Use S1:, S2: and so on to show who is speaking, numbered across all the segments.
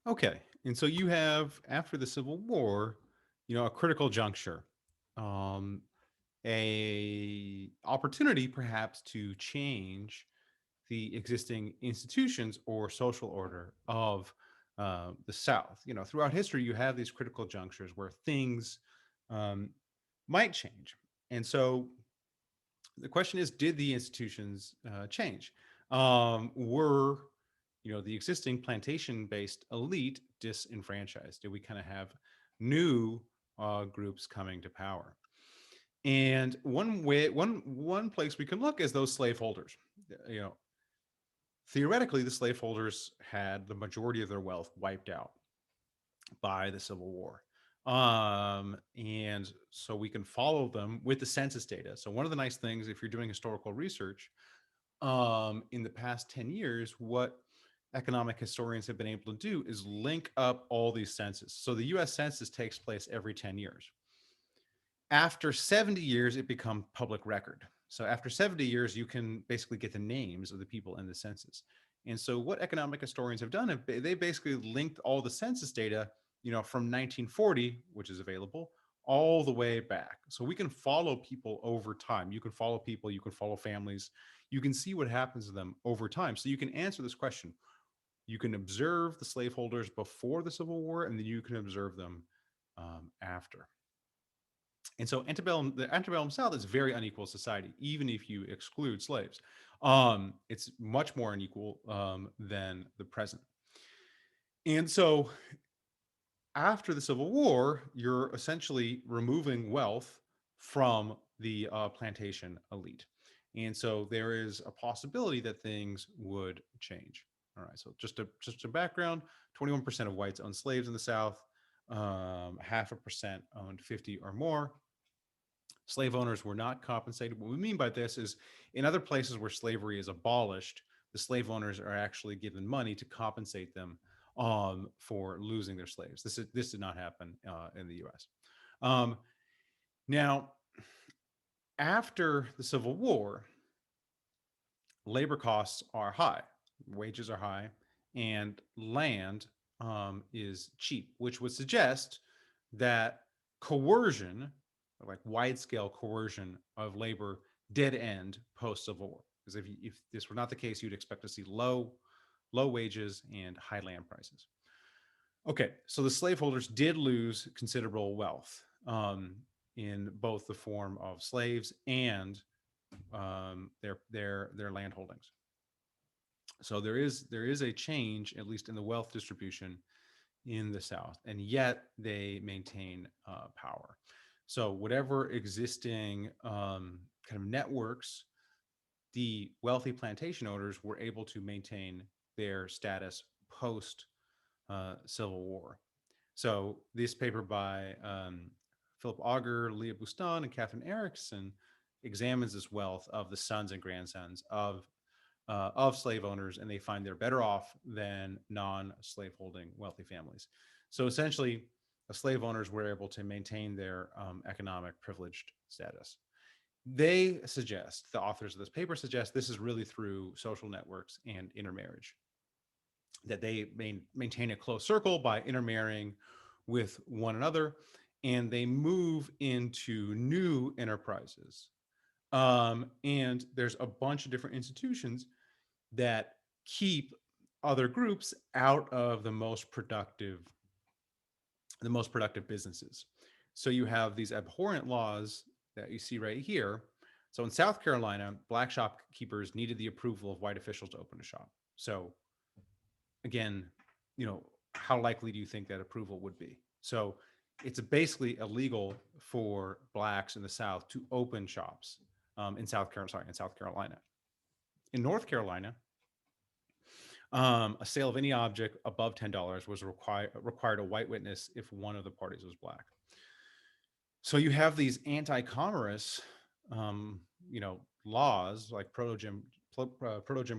S1: Okay. And so you have, after the Civil War, a critical juncture, um, a opportunity perhaps to change the existing institutions or social order of the South. Throughout history, you have these critical junctures where things um, might change. And so the question is, did the institutions change? Were the existing plantation-based elite disenfranchised? Did we kind of have new groups coming to power? And one place we can look is those slaveholders. You know, Theoretically, the slaveholders had the majority of their wealth wiped out by the Civil War. And so we can follow them with the census data. So one of the nice things, if you're doing historical research, in the past 10 years, what economic historians have been able to do is link up all these census. So the US Census takes place every 10 years. After 70 years, it becomes public record. So after 70 years, you can basically get the names of the people in the census. And so what economic historians have done, they basically linked all the census data, from 1940, which is available, all the way back. So we can follow people over time. You can follow people, you can follow families, you can see what happens to them over time. So you can answer this question. You can observe the slaveholders before the Civil War, and then you can observe them after. And so the antebellum South is a very unequal society, even if you exclude slaves. It's much more unequal than the present. And so after the Civil War, you're essentially removing wealth from the plantation elite. And so there is a possibility that things would change. All right. So just a background: 21% of whites own slaves in the South. 0.5% owned 50 or more. Slave owners were not compensated. What we mean by this is, in other places where slavery is abolished, the slave owners are actually given money to compensate them for losing their slaves. This did not happen in the U.S. Um, Now, after the Civil War, labor costs are high, wages are high, and land is cheap, which would suggest that coercion, like wide scale coercion of labor, did end post Civil War. Because if this were not the case, you'd expect to see low wages and high land prices. Okay, so the slaveholders did lose considerable wealth in both the form of slaves and their land holdings. So there is a change, at least in the wealth distribution in the South, and yet they maintain power. So whatever existing kind of networks the wealthy plantation owners were able to maintain their status post Civil War. So this paper by Philip Auger, Leah Bustan, and Catherine Erickson examines this wealth of the sons and grandsons of slave owners, and they find they're better off than non-slaveholding wealthy families. So essentially, the slave owners were able to maintain their economic privileged status. They suggest, the authors of this paper suggest, this is really through social networks and intermarriage, that they maintain a close circle by intermarrying with one another, and they move into new enterprises. And there's a bunch of different institutions that keep other groups out of the most productive businesses. So you have these abhorrent laws that you see right here. So in South Carolina, black shopkeepers needed the approval of white officials to open a shop. So again, how likely do you think that approval would be? So it's basically illegal for blacks in the South to open shops in South Carolina. In North Carolina, a sale of any object above $10 was required a white witness if one of the parties was black. So you have these anti-commerce, laws like proto Jim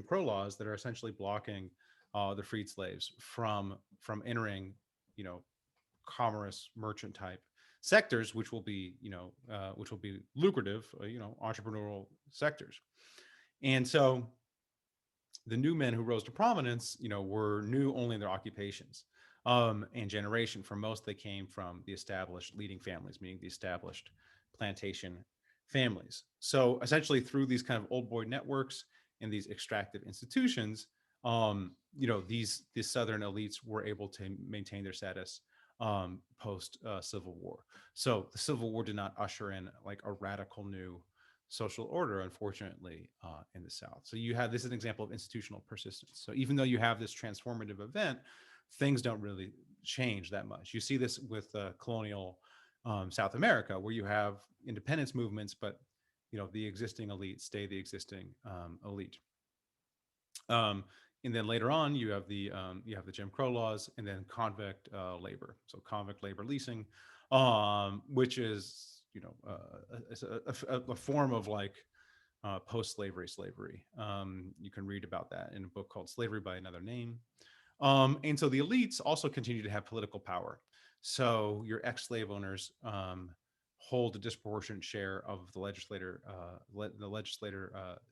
S1: Crow laws that are essentially blocking the freed slaves from entering, you know, commerce merchant type sectors, which will be lucrative, entrepreneurial sectors. And so the new men who rose to prominence, were new only in their occupations. and generation. For most, they came from the established leading families, meaning the established plantation families. So essentially, through these kind of old boy networks and these extractive institutions, these southern elites were able to maintain their status post Civil War. So the Civil War did not usher in like a radical new social order, unfortunately, in the South. So you have this is an example of institutional persistence. So even though you have this transformative event, things don't really change that much. You see this with colonial South America, where you have independence movements, but the existing elite stay the existing elite. Um, and then later on, you have the Jim Crow laws, and then convict labor. So convict labor leasing, which is a form of like post-slavery slavery. You can read about that in a book called Slavery by Another Name. And so the elites also continue to have political power. So your ex-slave owners hold a disproportionate share of the legislator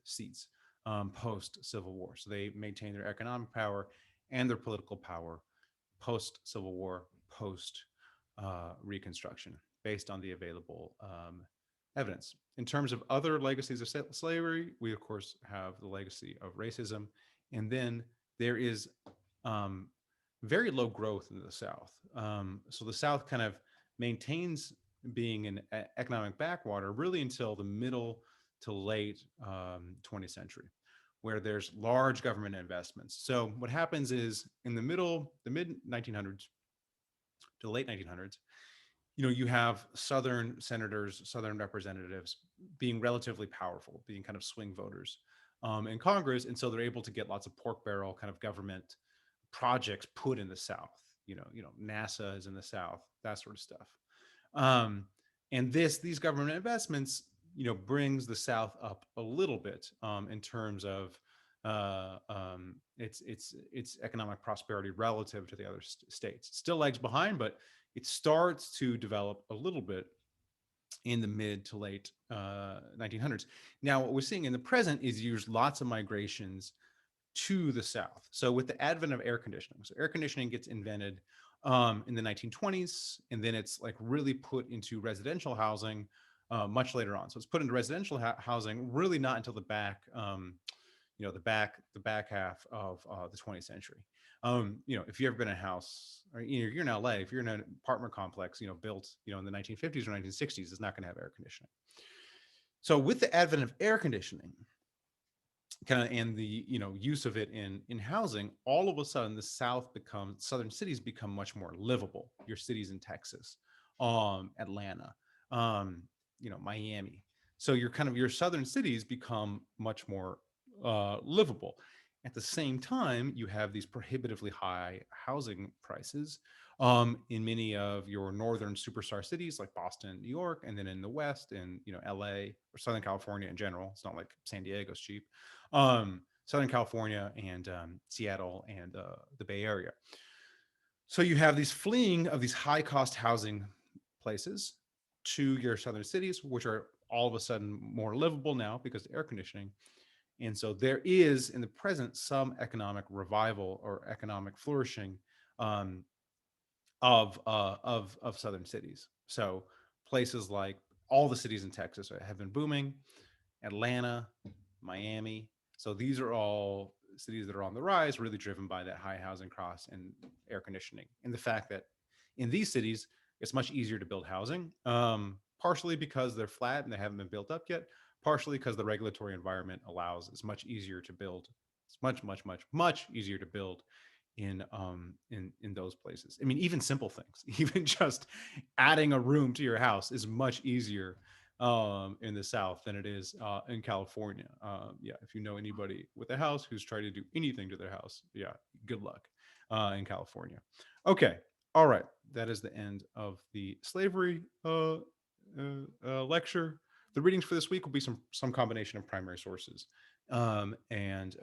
S1: seats post Civil War. So they maintain their economic power and their political power post Civil War, post Reconstruction, based on the available evidence. In terms of other legacies of slavery, we of course have the legacy of racism, and then there is um, very low growth in the South. So the South kind of maintains being an economic backwater really until the middle to late 20th century, where there's large government investments. So what happens is in the mid 1900s to late 1900s, you have Southern senators, Southern representatives being relatively powerful, being kind of swing voters in Congress. And so they're able to get lots of pork barrel kind of government projects put in the South. NASA is in the South, that sort of stuff. Um, and these government investments, brings the South up a little bit in terms of its economic prosperity relative to the other states. Still lags behind, but it starts to develop a little bit in the mid to late 1900s. Now, what we're seeing in the present is use lots of migrations to the South. So with the advent of air conditioning, so air conditioning gets invented in the 1920s, and then it's like really put into residential housing much later on. So it's put into residential housing really not until the back half of the 20th century. If you've ever been in a house, or you're in LA, if you're in an apartment complex, built, in the 1950s or 1960s, it's not going to have air conditioning. So with the advent of air conditioning, kind of and the use of it in housing, all of a sudden the southern cities become much more livable. Your cities in Texas, Atlanta, Miami. So your southern cities become much more livable. At the same time, you have these prohibitively high housing prices in many of your northern superstar cities like Boston, New York, and then in the West, in LA or Southern California in general. It's not like San Diego's cheap. Southern California and Seattle and the Bay Area. So you have these fleeing of these high cost housing places to your southern cities, which are all of a sudden more livable now because of air conditioning. And so there is in the present some economic revival or economic flourishing um, of southern cities. So places like all the cities in Texas have been booming. Atlanta, Miami. So these are all cities that are on the rise, really driven by that high housing costs and air conditioning, and the fact that in these cities it's much easier to build housing. Partially because they're flat and they haven't been built up yet. Partially because the regulatory environment allows it's much easier to build. It's much, much, much, much easier to build in those places. I mean, even simple things, even just adding a room to your house is much easier in the South than it is in California. Yeah, if you know anybody with a house who's trying to do anything to their house, yeah, good luck in California. Okay, all right, that is the end of the slavery lecture. The readings for this week will be some combination of primary sources and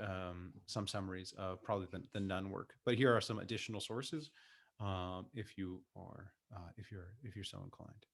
S1: some summaries of probably the Nun work. But here are some additional sources if you're so inclined.